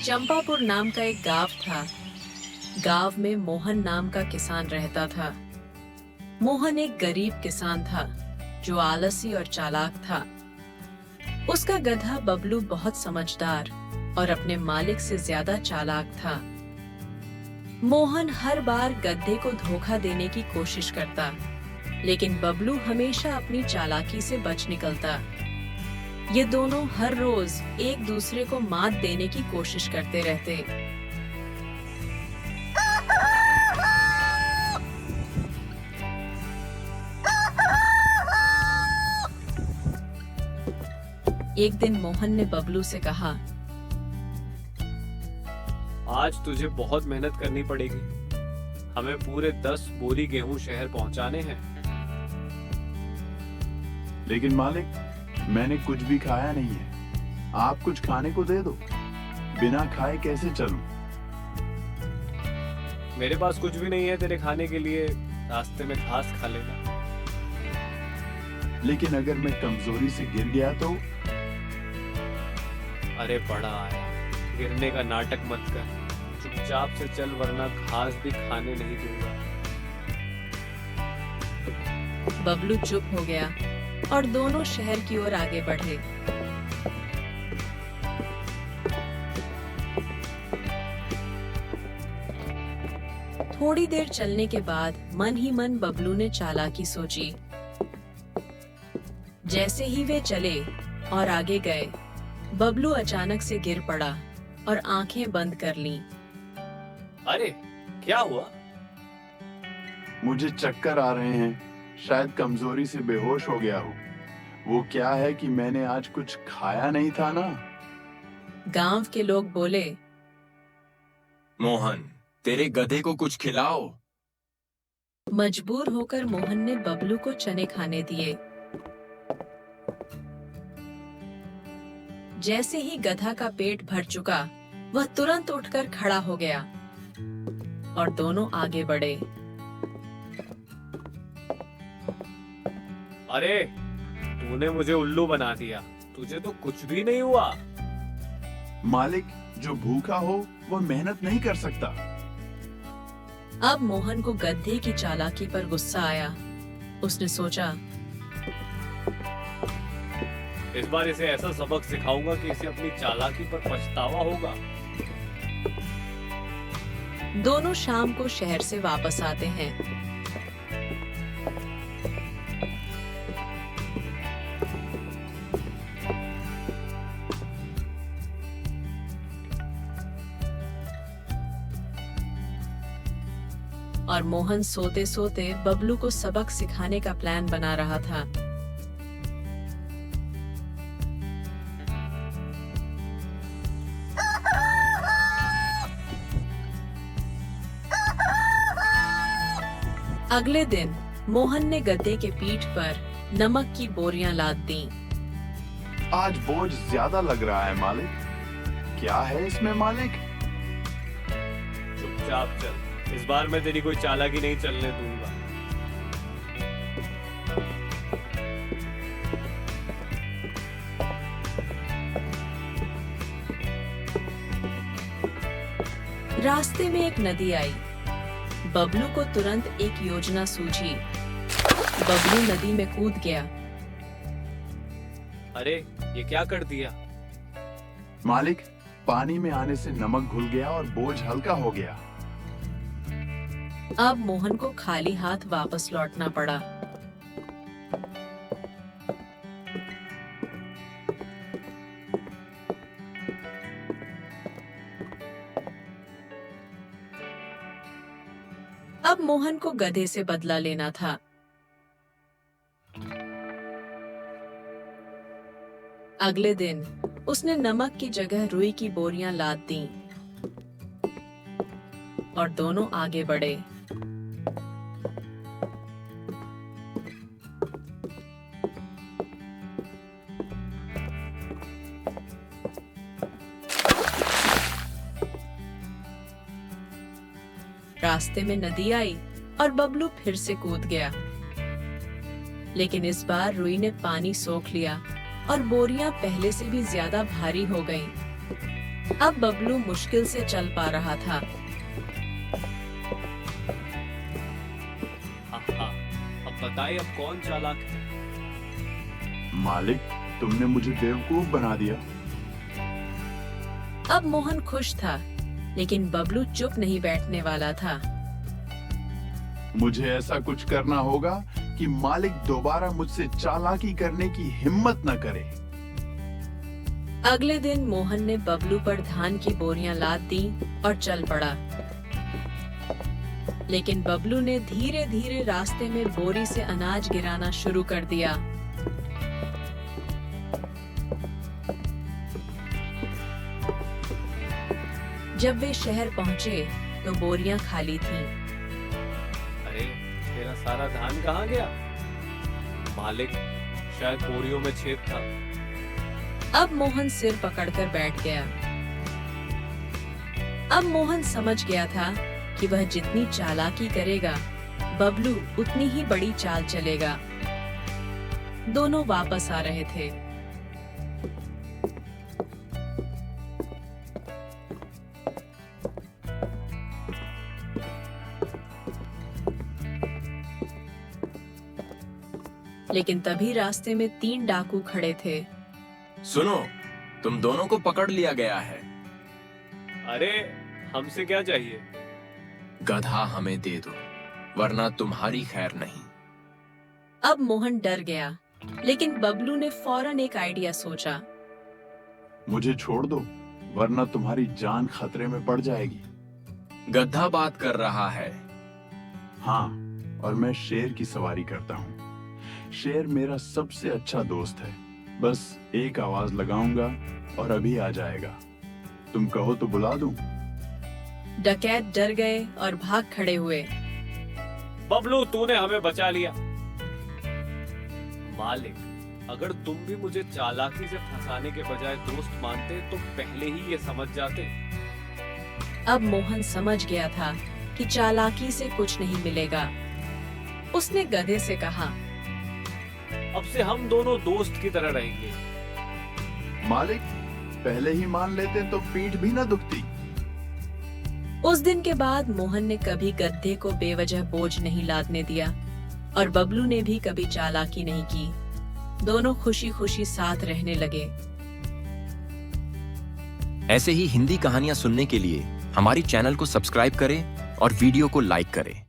चंपापुर नाम का एक गांव था। गांव में मोहन नाम का किसान रहता था। मोहन एक गरीब किसान था जो आलसी और चालाक था। उसका गधा बबलू बहुत समझदार और अपने मालिक से ज्यादा चालाक था। मोहन हर बार गधे को धोखा देने की कोशिश करता, लेकिन बबलू हमेशा अपनी चालाकी से बच निकलता। ये दोनों हर रोज एक दूसरे को मात देने की कोशिश करते रहते। एक दिन मोहन ने बबलू से कहा, आज तुझे बहुत मेहनत करनी पड़ेगी। हमें पूरे 10 बोरी गेहूं शहर पहुंचाने हैं। लेकिन मालिक, मैंने कुछ भी खाया नहीं है। आप कुछ खाने को दे दो। बिना खाए कैसे चलूं? मेरे पास कुछ भी नहीं है तेरे खाने के लिए। रास्ते में घास खा लेना। लेकिन अगर मैं कमजोरी से गिर गया तो? अरे बड़ा आया, गिरने का नाटक मत कर। चुपचाप से चल, वरना घास भी खाने नहीं दूंगा। बबलू चुप हो गया और दोनों शहर की ओर आगे बढ़े। थोड़ी देर चलने के बाद मन ही मन बबलू ने चालाकी सोची। जैसे ही वे चले और आगे गए, बबलू अचानक से गिर पड़ा और आंखें बंद कर लीं। अरे क्या हुआ? मुझे चक्कर आ रहे हैं। शायद कमजोरी से बेहोश हो गया हूँ। वो क्या है कि मैंने आज कुछ खाया नहीं था ना। गांव के लोग बोले, मोहन, तेरे गधे को कुछ खिलाओ। मजबूर होकर मोहन ने बबलू को चने खाने दिए। जैसे ही गधा का पेट भर चुका, वह तुरंत उठकर खड़ा हो गया और दोनों आगे बढ़े। अरे तूने मुझे उल्लू बना दिया। तुझे तो कुछ भी नहीं हुआ। मालिक, जो भूखा हो वो मेहनत नहीं कर सकता। अब मोहन को गधे की चालाकी पर गुस्सा आया। उसने सोचा, इस बार इसे ऐसा सबक सिखाऊंगा कि इसे अपनी चालाकी पर पछतावा होगा। दोनों शाम को शहर से वापस आते हैं। और मोहन सोते सोते बबलू को सबक सिखाने का प्लान बना रहा था। अगले दिन मोहन ने गधे के पीठ पर नमक की बोरियां लाद दी। आज बोझ ज्यादा लग रहा है मालिक। क्या है इसमें मालिक? चुपचाप चल। इस बार मैं तेरी कोई चालाकी नहीं चलने दूंगा। रास्ते में एक नदी आई। बबलू को तुरंत एक योजना सूझी। बबलू नदी में कूद गया। अरे ये क्या कर दिया? मालिक, पानी में आने से नमक घुल गया और बोझ हल्का हो गया। अब मोहन को खाली हाथ वापस लौटना पड़ा। अब मोहन को गधे से बदला लेना था। अगले दिन उसने नमक की जगह रुई की बोरियां लाद दी और दोनों आगे बढ़े। रास्ते में नदी आई और बबलू फिर से कूद गया। लेकिन इस बार रुई ने पानी सोख लिया और बोरियां पहले से भी ज्यादा भारी हो गईं। अब बबलू मुश्किल से चल पा रहा था। आहा, अब बताइए अब कौन चालाक है? मालिक, तुमने मुझे बेवकूफ बना दिया। अब मोहन खुश था, लेकिन बबलू चुप नहीं बैठने वाला था। मुझे ऐसा कुछ करना होगा कि मालिक दोबारा मुझसे चालाकी करने की हिम्मत न करे। अगले दिन मोहन ने बबलू पर धान की बोरियां लाद दी और चल पड़ा। लेकिन बबलू ने धीरे धीरे रास्ते में बोरी से अनाज गिराना शुरू कर दिया। जब वे शहर पहुंचे तो बोरियां खाली थीं। अरे मेरा सारा धान कहाँ गया? मालिक, शायद बोरियों में छेद था। अब मोहन सिर पकड़कर बैठ गया। अब मोहन समझ गया था कि वह जितनी चालाकी करेगा, बबलू उतनी ही बड़ी चाल चलेगा। दोनों वापस आ रहे थे। लेकिन तभी रास्ते में 3 डाकू खड़े थे। सुनो, तुम दोनों को पकड़ लिया गया है। अरे हमसे क्या चाहिए? गधा हमें दे दो, वरना तुम्हारी खैर नहीं। अब मोहन डर गया, लेकिन बबलू ने फौरन एक आइडिया सोचा। मुझे छोड़ दो, वरना तुम्हारी जान खतरे में पड़ जाएगी। गधा बात कर रहा है। हाँ, और मैं शेर की सवारी करता हूँ। शेर मेरा सबसे अच्छा दोस्त है। बस एक आवाज लगाऊंगा और अभी आ जाएगा। तुम कहो तो बुला दूं। डकैत डर गए और भाग खड़े हुए। बबलू, तूने हमें बचा लिया। मालिक, अगर तुम भी मुझे चालाकी से फंसाने के बजाय दोस्त मानते तो पहले ही ये समझ जाते। अब मोहन समझ गया था कि चालाकी से कुछ नहीं मिलेगा। उसने गधे से कहा, अब से हम दोनों दोस्त की तरह रहेंगे। मालिक, पहले ही मान लेते तो पीठ भी न दुखती। उस दिन के बाद मोहन ने कभी गधे को बेवजह बोझ नहीं लादने दिया और बबलू ने भी कभी चालाकी नहीं की। दोनों खुशी खुशी साथ रहने लगे। ऐसे ही हिंदी कहानियां सुनने के लिए हमारी चैनल को सब्सक्राइब करें और वीडियो को लाइक करें।